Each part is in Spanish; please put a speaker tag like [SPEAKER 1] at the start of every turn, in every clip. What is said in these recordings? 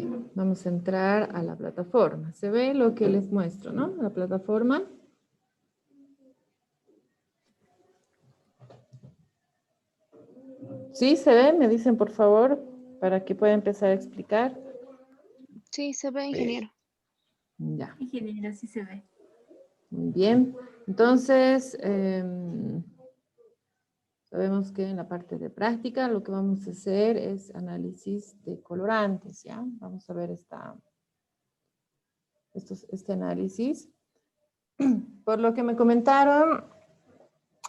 [SPEAKER 1] Bien, vamos a entrar a la plataforma. Se ve lo que les muestro, ¿no? La plataforma. ¿Sí se ve? Me dicen, por favor, para que pueda empezar a explicar.
[SPEAKER 2] Sí, se ve, ingeniero.
[SPEAKER 1] Ya.
[SPEAKER 3] Ingeniero, sí se ve.
[SPEAKER 1] Muy bien. Entonces, sabemos que en la parte de práctica lo que vamos a hacer es análisis de colorantes, ¿ya? Vamos a ver este análisis. Por lo que me comentaron,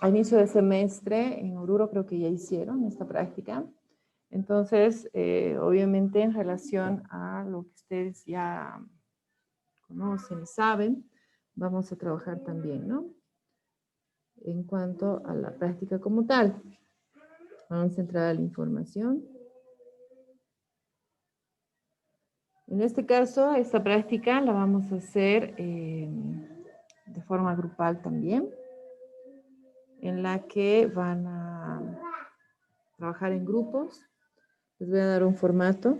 [SPEAKER 1] a inicio de semestre, en Oruro creo que ya hicieron esta práctica. Entonces, obviamente en relación a lo que ustedes ya conocen y saben, vamos a trabajar también, ¿no? En cuanto a la práctica como tal. Vamos a entrar a la información. En este caso, esta práctica la vamos a hacer de forma grupal también, en la que van a trabajar en grupos. Les voy a dar un formato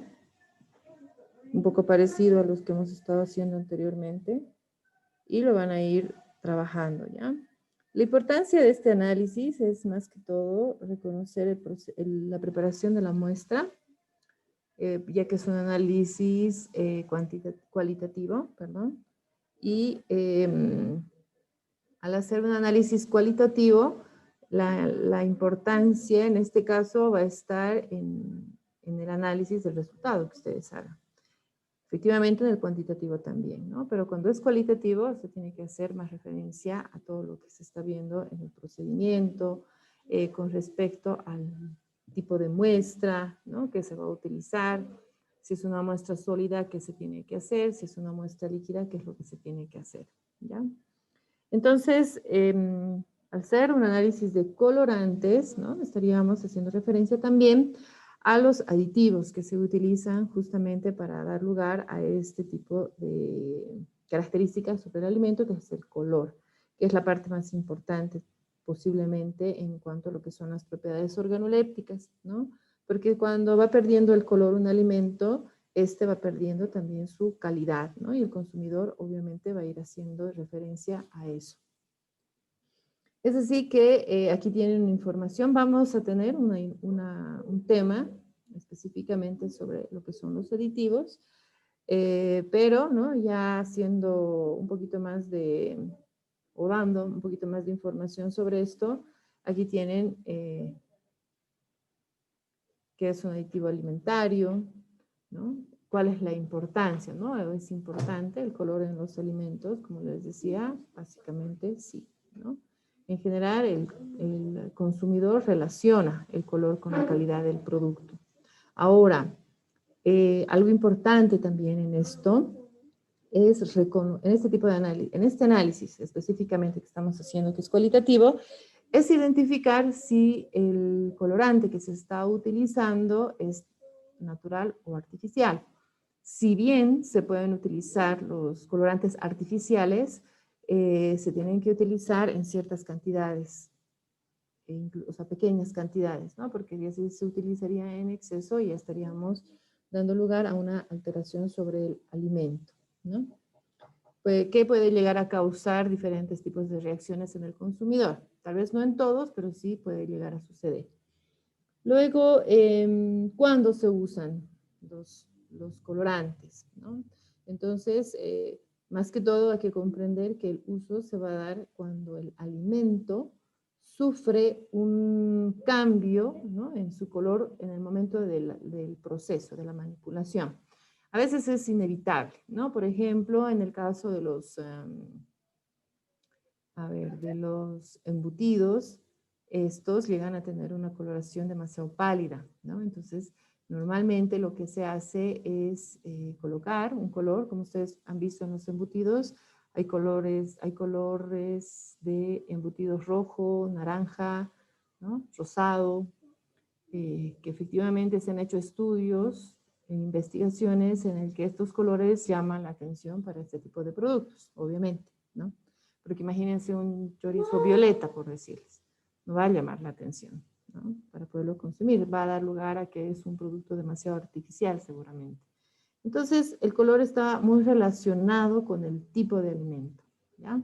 [SPEAKER 1] un poco parecido a los que hemos estado haciendo anteriormente y lo van a ir trabajando, ¿ya? La importancia de este análisis es más que todo reconocer la preparación de la muestra, ya que es un análisis cualitativo, perdón, y al hacer un análisis cualitativo, la importancia en este caso va a estar en el análisis del resultado que ustedes hagan. Efectivamente en el cuantitativo también, ¿no? Pero cuando es cualitativo se tiene que hacer más referencia a todo lo que se está viendo en el procedimiento, con respecto al tipo de muestra, ¿no? Que se va a utilizar, si es una muestra sólida, ¿qué se tiene que hacer? Si es una muestra líquida, ¿qué es lo que se tiene que hacer? ¿Ya? Entonces, al ser un análisis de colorantes, ¿no? Estaríamos haciendo referencia también a los aditivos que se utilizan justamente para dar lugar a este tipo de características sobre el alimento, que es el color, que es la parte más importante posiblemente en cuanto a lo que son las propiedades organolépticas, ¿no? Porque cuando va perdiendo el color un alimento, este va perdiendo también su calidad, ¿no? Y el consumidor obviamente va a ir haciendo referencia a eso. Es así que aquí tienen una información. Vamos a tener un tema específicamente sobre lo que son los aditivos, pero ¿no? Ya haciendo un poquito más o dando un poquito más de información sobre esto, aquí tienen qué es un aditivo alimentario, ¿no? ¿Cuál es la importancia, no? ¿Es importante el color en los alimentos? Como les decía, básicamente sí, ¿no? En general, el consumidor relaciona el color con la calidad del producto. Ahora, algo importante también en esto es, en este análisis específicamente que estamos haciendo, que es cualitativo, es identificar si el colorante que se está utilizando es natural o artificial. Si bien se pueden utilizar los colorantes artificiales, se tienen que utilizar en ciertas cantidades, o sea, pequeñas cantidades, ¿no? Porque si se utilizaría en exceso ya estaríamos dando lugar a una alteración sobre el alimento, ¿no? Que puede llegar a causar diferentes tipos de reacciones en el consumidor. Tal vez no en todos, pero sí puede llegar a suceder. Luego, ¿cuándo se usan los colorantes, ¿no? Entonces, más que todo hay que comprender que el uso se va a dar cuando el alimento sufre un cambio, ¿no? En su color en el momento del proceso, de la manipulación. A veces es inevitable, ¿no? Por ejemplo, en el caso de de los embutidos, estos llegan a tener una coloración demasiado pálida, ¿no? Entonces, normalmente lo que se hace es colocar un color, como ustedes han visto en los embutidos, hay colores de embutidos rojo, naranja, ¿no? Rosado, que efectivamente se han hecho estudios e investigaciones en el que estos colores llaman la atención para este tipo de productos, obviamente, ¿no? Porque imagínense un chorizo violeta, por decirles, no va a llamar la atención, ¿no? Para poderlo consumir, va a dar lugar a que es un producto demasiado artificial seguramente. Entonces, el color está muy relacionado con el tipo de alimento, ¿ya?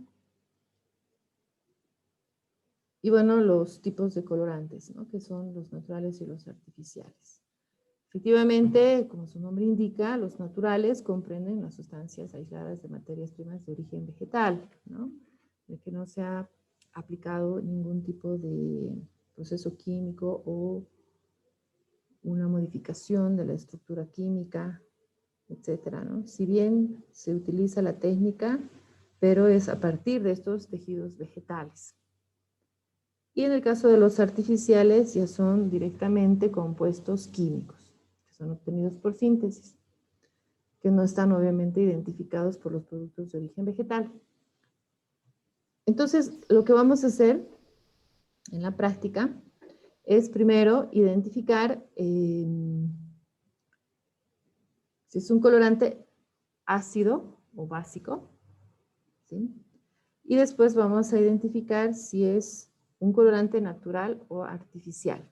[SPEAKER 1] Y bueno, los tipos de colorantes, ¿no? Que son los naturales y los artificiales. Efectivamente, como su nombre indica, los naturales comprenden las sustancias aisladas de materias primas de origen vegetal, ¿no? De que no se ha aplicado ningún tipo de proceso químico o una modificación de la estructura química, etcétera, ¿no? Si bien se utiliza la técnica, pero es a partir de estos tejidos vegetales. Y en el caso de los artificiales ya son directamente compuestos químicos, que son obtenidos por síntesis, que no están obviamente identificados por los productos de origen vegetal. Entonces, lo que vamos a hacer en la práctica es primero identificar si es un colorante ácido o básico, ¿sí? Y después vamos a identificar si es un colorante natural o artificial,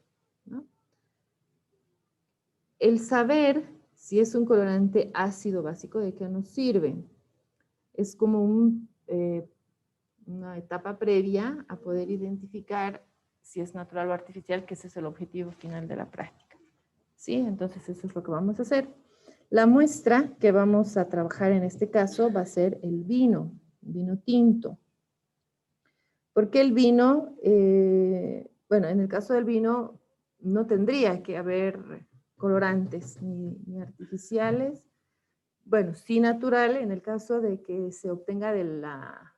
[SPEAKER 1] ¿no? El saber si es un colorante ácido básico, ¿de qué nos sirve? Es como una etapa previa a poder identificar si es natural o artificial, que ese es el objetivo final de la práctica. ¿Sí? Entonces eso es lo que vamos a hacer. La muestra que vamos a trabajar en este caso va a ser el vino tinto. ¿Por qué el vino? Bueno, en el caso del vino no tendría que haber colorantes ni artificiales. Bueno, sí natural en el caso de que se obtenga de la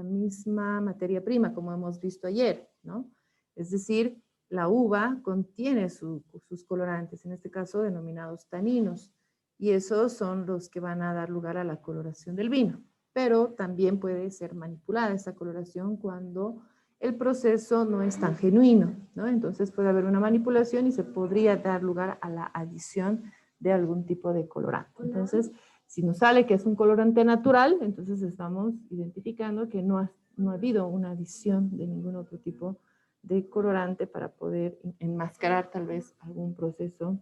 [SPEAKER 1] misma materia prima, como hemos visto ayer, ¿no? Es decir, la uva contiene sus colorantes, en este caso denominados taninos, y esos son los que van a dar lugar a la coloración del vino. Pero también puede ser manipulada esa coloración cuando el proceso no es tan genuino, ¿no? Entonces puede haber una manipulación y se podría dar lugar a la adición de algún tipo de colorante. Entonces, si nos sale que es un colorante natural, entonces estamos identificando que no ha habido una adición de ningún otro tipo de colorante para poder enmascarar tal vez algún proceso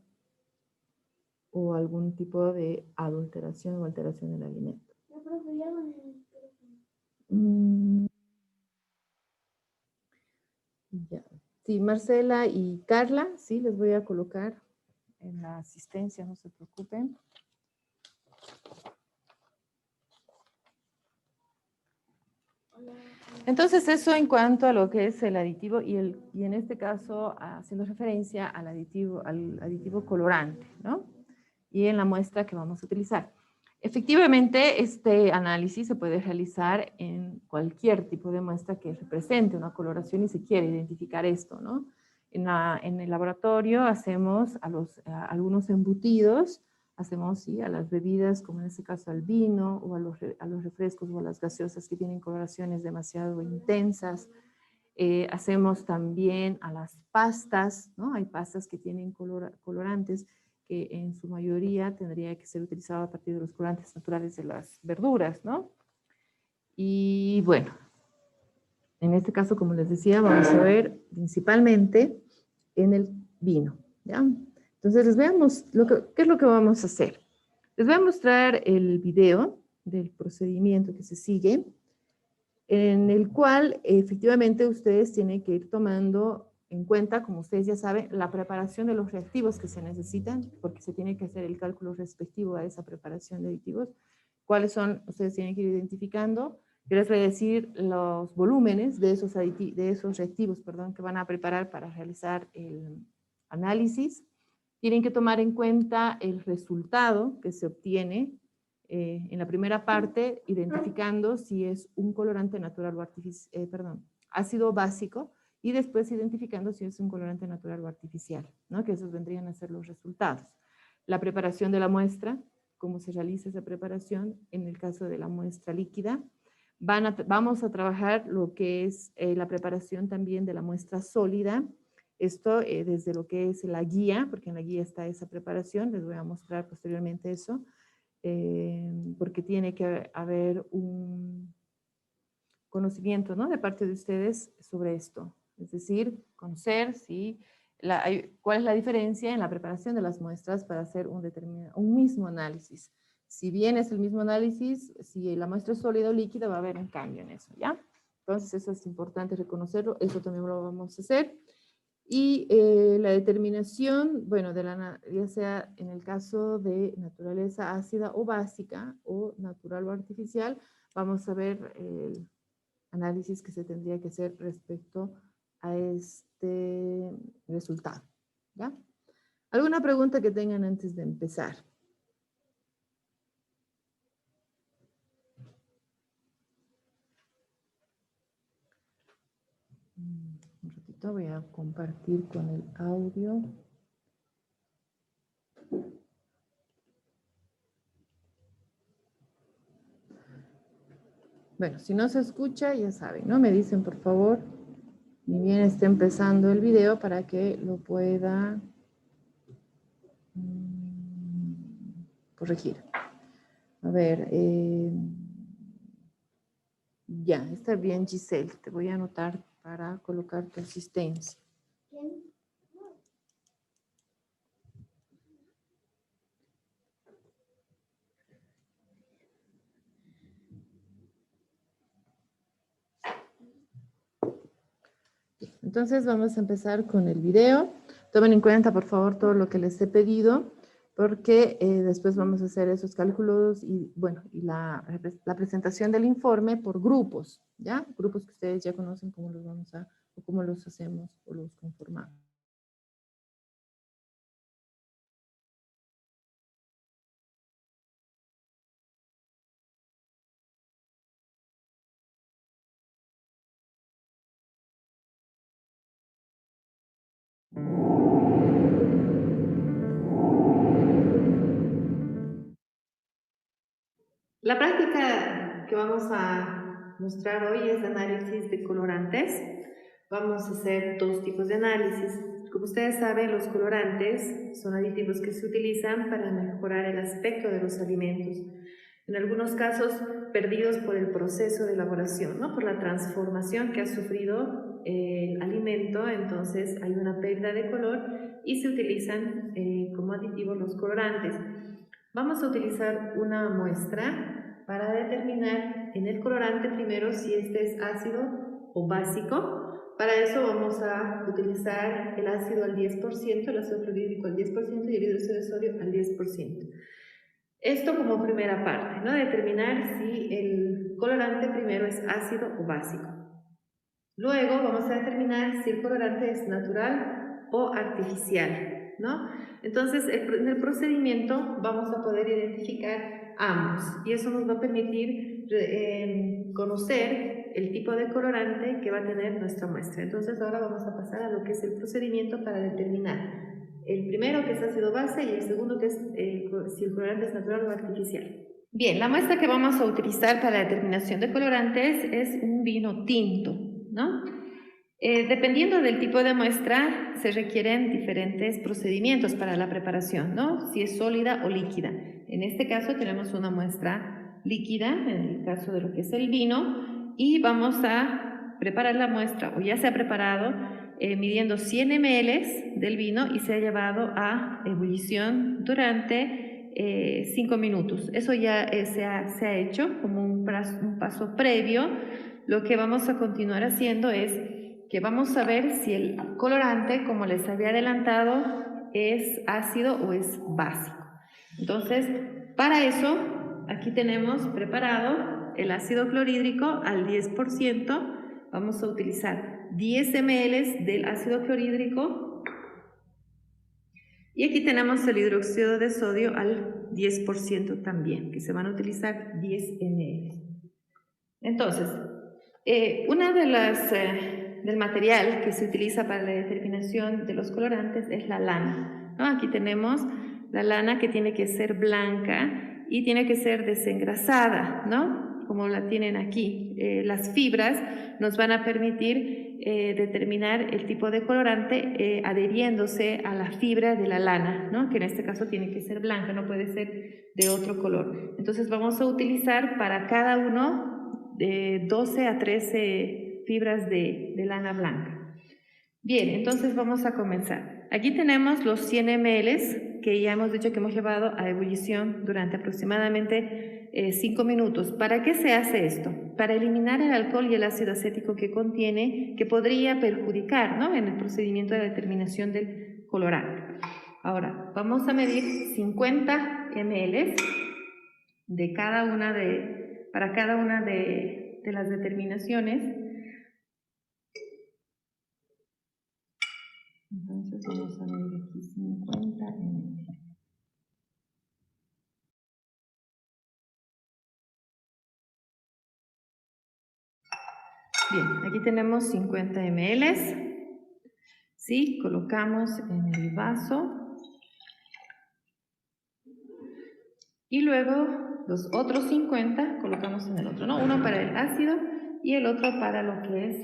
[SPEAKER 1] o algún tipo de adulteración o alteración del alimento. Ya. Sí, Marcela y Carla, sí, les voy a colocar en la asistencia, no se preocupen. Entonces eso en cuanto a lo que es el aditivo y en este caso haciendo referencia al aditivo colorante, ¿no? Y en la muestra que vamos a utilizar. Efectivamente, este análisis se puede realizar en cualquier tipo de muestra que represente una coloración y se quiere identificar esto, ¿no? En el laboratorio hacemos algunos embutidos, hacemos ¿sí? a las bebidas, como en este caso al vino, o a los refrescos o a las gaseosas que tienen coloraciones demasiado intensas. Hacemos también a las pastas, ¿no? Hay pastas que tienen colorantes que en su mayoría tendría que ser utilizado a partir de los colorantes naturales de las verduras, ¿no? Y bueno, en este caso, como les decía, vamos a ver principalmente en el vino, ¿ya? Entonces, les veamos qué es lo que vamos a hacer. Les voy a mostrar el video del procedimiento que se sigue, en el cual efectivamente ustedes tienen que ir tomando en cuenta, como ustedes ya saben, la preparación de los reactivos que se necesitan, porque se tiene que hacer el cálculo respectivo a esa preparación de aditivos. ¿Cuáles son? Ustedes tienen que ir identificando. Yo les voy a decir los volúmenes de esos reactivos, que van a preparar para realizar el análisis. Tienen que tomar en cuenta el resultado que se obtiene en la primera parte, identificando si es un colorante natural o ácido básico, y después identificando si es un colorante natural o artificial, ¿no? Que esos vendrían a ser los resultados. La preparación de la muestra, cómo se realiza esa preparación, en el caso de la muestra líquida. Vamos a trabajar lo que es la preparación también de la muestra sólida. Esto desde lo que es la guía, porque en la guía está esa preparación, les voy a mostrar posteriormente eso, porque tiene que haber un conocimiento, ¿no? De parte de ustedes sobre esto. Es decir, conocer si cuál es la diferencia en la preparación de las muestras para hacer un mismo análisis. Si bien es el mismo análisis, si la muestra es sólida o líquida, va a haber un cambio en eso, ¿ya? Entonces, eso es importante reconocerlo, eso también lo vamos a hacer. Y la determinación, bueno, ya sea en el caso de naturaleza ácida o básica, o natural o artificial, vamos a ver el análisis que se tendría que hacer respecto a este resultado, ¿ya? ¿Alguna pregunta que tengan antes de empezar? Un ratito voy a compartir con el audio. Bueno, si no se escucha, ya saben, ¿no? Me dicen, por favor, ni bien esté empezando el video para que lo pueda corregir. A ver, ya, está bien, Giselle. Te voy a anotar para colocar tu asistencia. Entonces vamos a empezar con el video. Tomen en cuenta, por favor, todo lo que les he pedido, porque después vamos a hacer esos cálculos y, bueno, y la presentación del informe por grupos, ¿ya? Grupos que ustedes ya conocen cómo los vamos a, o cómo los hacemos o los conformamos. La práctica que vamos a mostrar hoy es análisis de colorantes. Vamos a hacer dos tipos de análisis. Como ustedes saben, los colorantes son aditivos que se utilizan para mejorar el aspecto de los alimentos. En algunos casos, perdidos por el proceso de elaboración, ¿no? Por la transformación que ha sufrido el alimento, entonces hay una pérdida de color y se utilizan como aditivos los colorantes. Vamos a utilizar una muestra para determinar en el colorante primero si este es ácido o básico. Para eso vamos a utilizar el ácido al 10%, el ácido clorhídrico al 10% y el hidróxido de sodio al 10%. Esto como primera parte, ¿no? Determinar si el colorante primero es ácido o básico. Luego vamos a determinar si el colorante es natural o artificial, ¿no? Entonces, en el procedimiento vamos a poder identificar ambos y eso nos va a permitir conocer el tipo de colorante que va a tener nuestra muestra. Entonces, ahora vamos a pasar a lo que es el procedimiento para determinar el primero, que es ácido base, y el segundo, que es si el colorante es natural o artificial. Bien, la muestra que vamos a utilizar para la determinación de colorantes es un vino tinto, ¿no? Dependiendo del tipo de muestra, se requieren diferentes procedimientos para la preparación, ¿no? Si es sólida o líquida. En este caso tenemos una muestra líquida, en el caso de lo que es el vino, y vamos a preparar la muestra, o ya se ha preparado, midiendo 100 ml del vino y se ha llevado a ebullición durante 5 minutos. Eso ya se ha hecho como un paso previo. Lo que vamos a continuar haciendo es que vamos a ver si el colorante, como les había adelantado, es ácido o es básico. Entonces, para eso, aquí tenemos preparado el ácido clorhídrico al 10%. Vamos a utilizar 10 ml del ácido clorhídrico. Y aquí tenemos el hidróxido de sodio al 10% también, que se van a utilizar 10 ml. Entonces, una de las del material que se utiliza para la determinación de los colorantes es la lana, ¿no? Aquí tenemos la lana que tiene que ser blanca y tiene que ser desengrasada, ¿no? Como la tienen aquí. Las fibras nos van a permitir determinar el tipo de colorante adheriéndose a la fibra de la lana, ¿no? Que en este caso tiene que ser blanca, no puede ser de otro color. Entonces vamos a utilizar para cada uno de 12 a 13 fibras de lana blanca. Bien, entonces vamos a comenzar. Aquí tenemos los 100 ml que ya hemos dicho que hemos llevado a ebullición durante aproximadamente 5 minutos. ¿Para qué se hace esto? Para eliminar el alcohol y el ácido acético que contiene, que podría perjudicar, ¿no?, en el procedimiento de determinación del colorante. Ahora, vamos a medir 50 ml de cada una para cada una de las determinaciones. Entonces vamos a medir aquí 50 ml. Bien, aquí tenemos 50 ml. ¿Sí? Colocamos en el vaso. Y luego los otros 50 colocamos en el otro, ¿no? Uno para el ácido y el otro para lo que es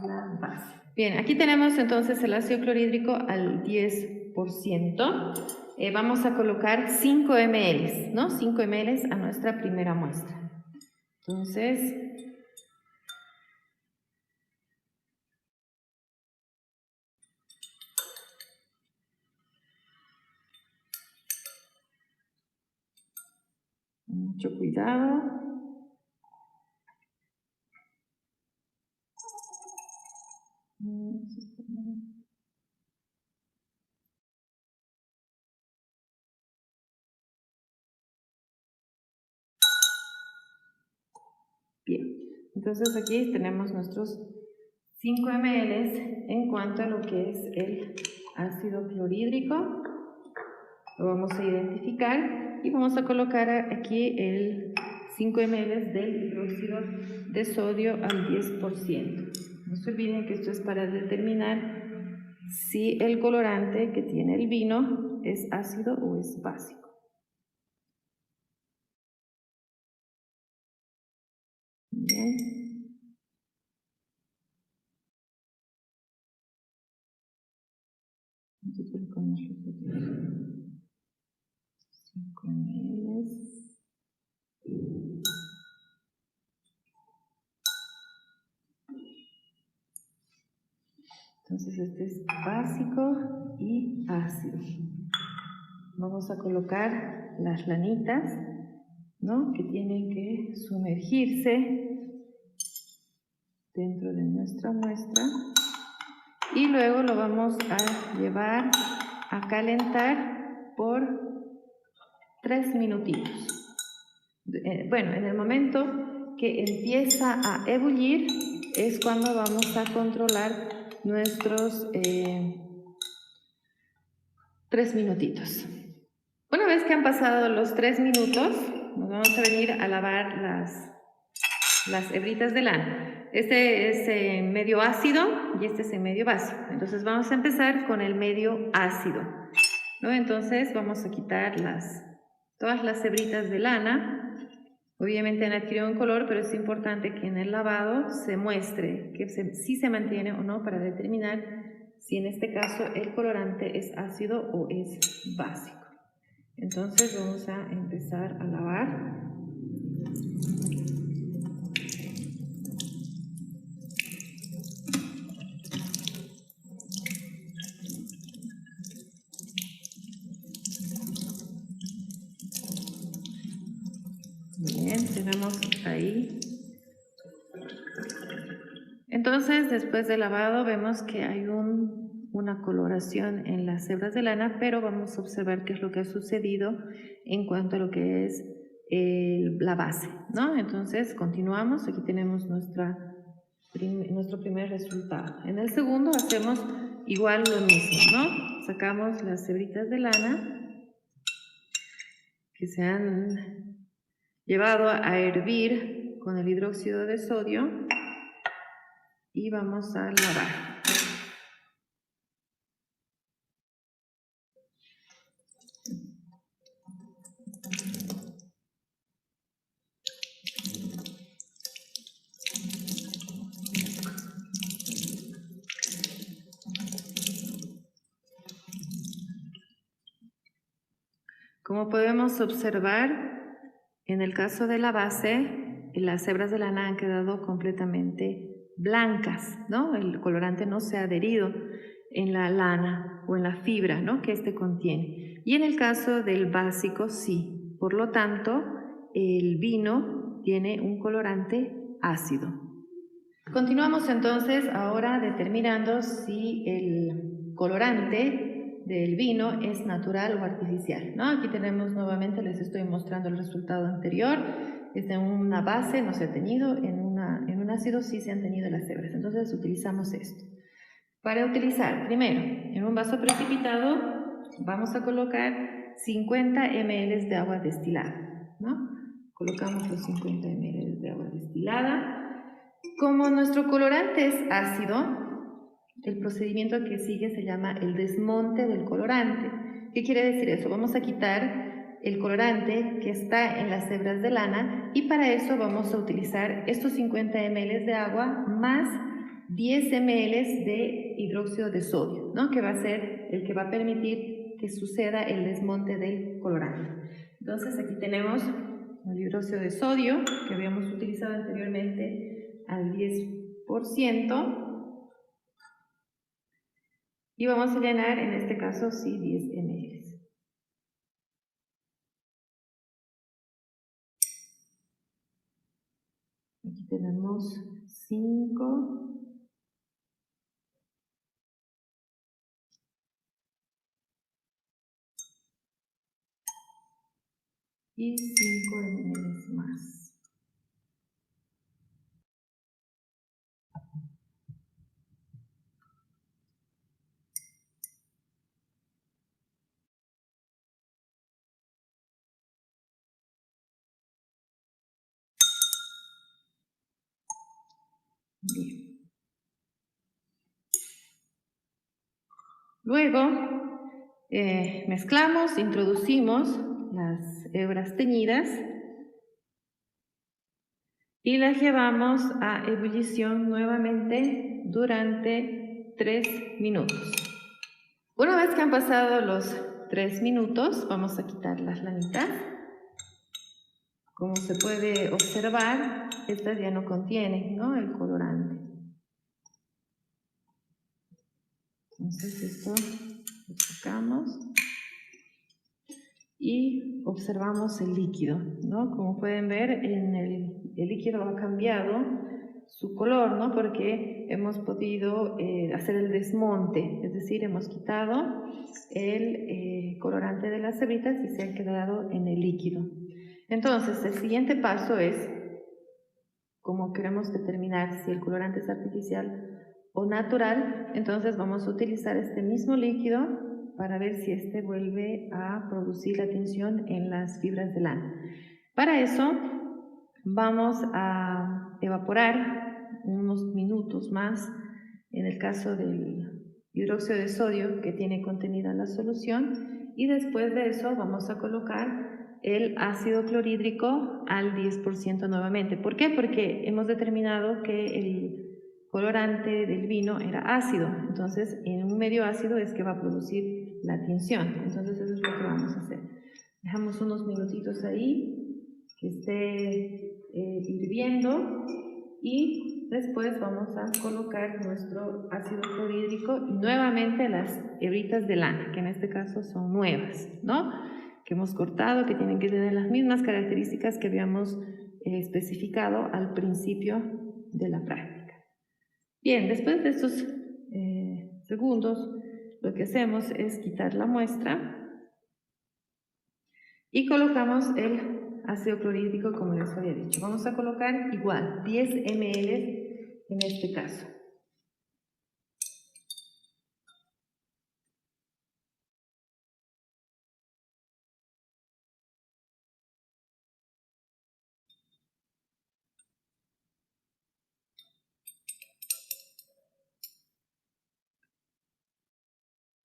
[SPEAKER 1] la base. Bien, aquí tenemos entonces el ácido clorhídrico al 10%. Vamos a colocar 5 ml, ¿no? 5 ml a nuestra primera muestra. Entonces, mucho cuidado. Bien, entonces aquí tenemos nuestros 5 ml en cuanto a lo que es el ácido clorhídrico. Lo vamos a identificar y vamos a colocar aquí el 5 ml del hidróxido de sodio al 10%. No se olviden que esto es para determinar si el colorante que tiene el vino es ácido o es básico. Bien. Aquí colocamos los otros 5 ml. Entonces este es básico y ácido. Vamos a colocar las lanitas, ¿no?, que tienen que sumergirse dentro de nuestra muestra y luego lo vamos a llevar a calentar por 3 minutitos. Bueno, en el momento que empieza a ebullir es cuando vamos a controlar nuestros 3 minutitos. Una vez que han pasado los 3 minutos, nos vamos a venir a lavar las hebritas de lana. Este es medio ácido y este es medio básico. Entonces vamos a empezar con el medio ácido, ¿no? Entonces vamos a quitar todas las hebritas de lana. Obviamente han adquirido un color, pero es importante que en el lavado se muestre que si se mantiene o no para determinar si en este caso el colorante es ácido o es básico. Entonces vamos a empezar a lavar. Bien, tenemos ahí. Entonces, después del lavado vemos que hay una coloración en las hebras de lana, pero vamos a observar qué es lo que ha sucedido en cuanto a lo que es la base, ¿no? Entonces, continuamos. Aquí tenemos nuestro primer resultado. En el segundo hacemos igual lo mismo, ¿no? Sacamos las hebritas de lana que se han llevado a hervir con el hidróxido de sodio y vamos a lavar. Como podemos observar, en el caso de la base, las hebras de lana han quedado completamente blancas, ¿no? El colorante no se ha adherido en la lana. o en la fibra, ¿no?, que este contiene. Y en el caso del básico, sí. Por lo tanto, el vino tiene un colorante ácido. Continuamos entonces ahora determinando si el colorante del vino es natural o artificial, ¿no? Aquí tenemos nuevamente, les estoy mostrando el resultado anterior. En una base no se ha tenido, en un ácido sí se han tenido las hebras. Entonces utilizamos esto. Para utilizar, primero, en un vaso precipitado vamos a colocar 50 ml de agua destilada, ¿no? Colocamos los 50 ml de agua destilada. Como nuestro colorante es ácido, el procedimiento que sigue se llama el desmonte del colorante. ¿Qué quiere decir eso? Vamos a quitar el colorante que está en las hebras de lana y para eso vamos a utilizar estos 50 ml de agua más 10 ml de hidróxido de sodio, ¿no?, que va a ser el que va a permitir que suceda el desmonte del colorante. Entonces aquí tenemos el hidróxido de sodio que habíamos utilizado anteriormente al 10% y vamos a llenar en este caso sí 10 ml. Aquí tenemos 5 y 5 ml más. Bien. Luego mezclamos, introducimos las hebras teñidas y las llevamos a ebullición nuevamente durante 3 minutos. Una vez que han pasado los 3 minutos, vamos a quitar las lanitas. Como se puede observar, estas ya no contienen, ¿no?, el colorante. Entonces esto lo sacamos y observamos el líquido, ¿no? Como pueden ver, el líquido ha cambiado su color, ¿no?, porque hemos podido hacer el desmonte, es decir, hemos quitado el colorante de las hebritas y se ha quedado en el líquido. Entonces, el siguiente paso es, como queremos determinar si el colorante es artificial o natural, entonces vamos a utilizar este mismo líquido para ver si este vuelve a producir la tinción en las fibras de lana. Para eso vamos a evaporar unos minutos más, en el caso del hidróxido de sodio que tiene contenida la solución, y después de eso vamos a colocar el ácido clorhídrico al 10% nuevamente. ¿Por qué? Porque hemos determinado que el colorante del vino era ácido, entonces en un medio ácido es que va a producir la tinción. Entonces eso es lo que vamos a hacer. Dejamos unos minutitos ahí, que esté hirviendo, y después vamos a colocar nuestro ácido clorhídrico y nuevamente las hebritas de lana, que en este caso son nuevas, ¿no?, que hemos cortado, que tienen que tener las mismas características que habíamos especificado al principio de la práctica. Bien, después de estos segundos, lo que hacemos es quitar la muestra y colocamos el ácido clorhídrico como les había dicho. Vamos a colocar igual 10 ml en este caso.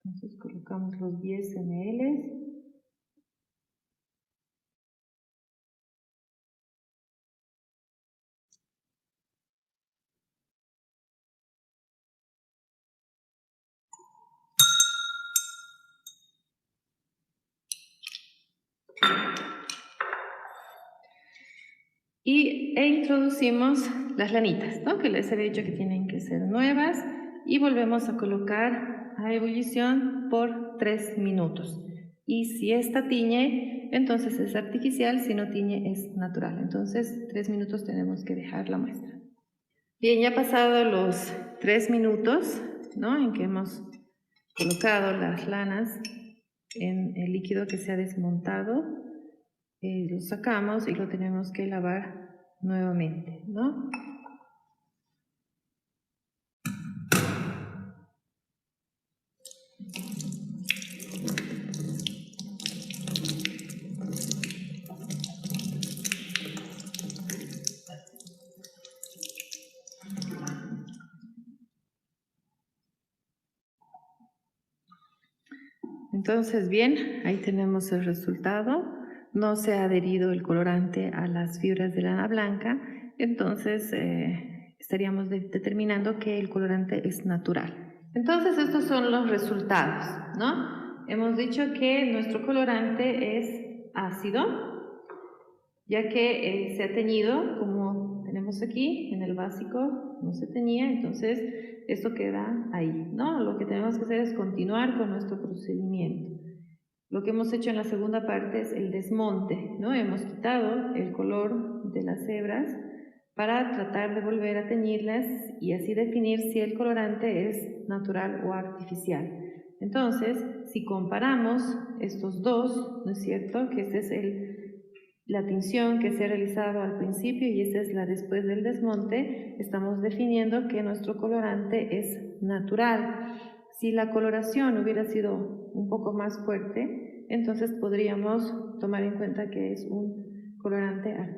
[SPEAKER 1] Entonces colocamos los 10 ml. E introducimos las lanitas, ¿no?, que les he dicho que tienen que ser nuevas, y volvemos a colocar a ebullición
[SPEAKER 3] por 3 minutos. Y si esta tiñe, entonces es artificial, si no tiñe es natural. Entonces 3 minutos tenemos que dejar la muestra. Bien, ya pasado los 3 minutos, ¿no?, en que hemos colocado las lanas en el líquido que se ha desmontado, lo sacamos y lo tenemos que lavar nuevamente, ¿no? Entonces, bien, ahí tenemos el resultado. No se ha adherido el colorante a las fibras de lana blanca, entonces estaríamos determinando que el colorante es natural. Entonces, estos son los resultados, ¿no? Hemos dicho que nuestro colorante es ácido, ya que se ha teñido, como tenemos aquí, en el básico no se teñía, entonces esto queda ahí, ¿no? Lo que tenemos que hacer es continuar con nuestro procedimiento. Lo que hemos hecho en la segunda parte es el desmonte, ¿no? Hemos quitado el color de las hebras para tratar de volver a teñirlas y así definir si el colorante es natural o artificial. Entonces, si comparamos estos dos, ¿no es cierto?, que esta es la tinción que se ha realizado al principio y esta es la después del desmonte, estamos definiendo que nuestro colorante es natural. Si la coloración hubiera sido un poco más fuerte, entonces podríamos tomar en cuenta que es un colorante artificial.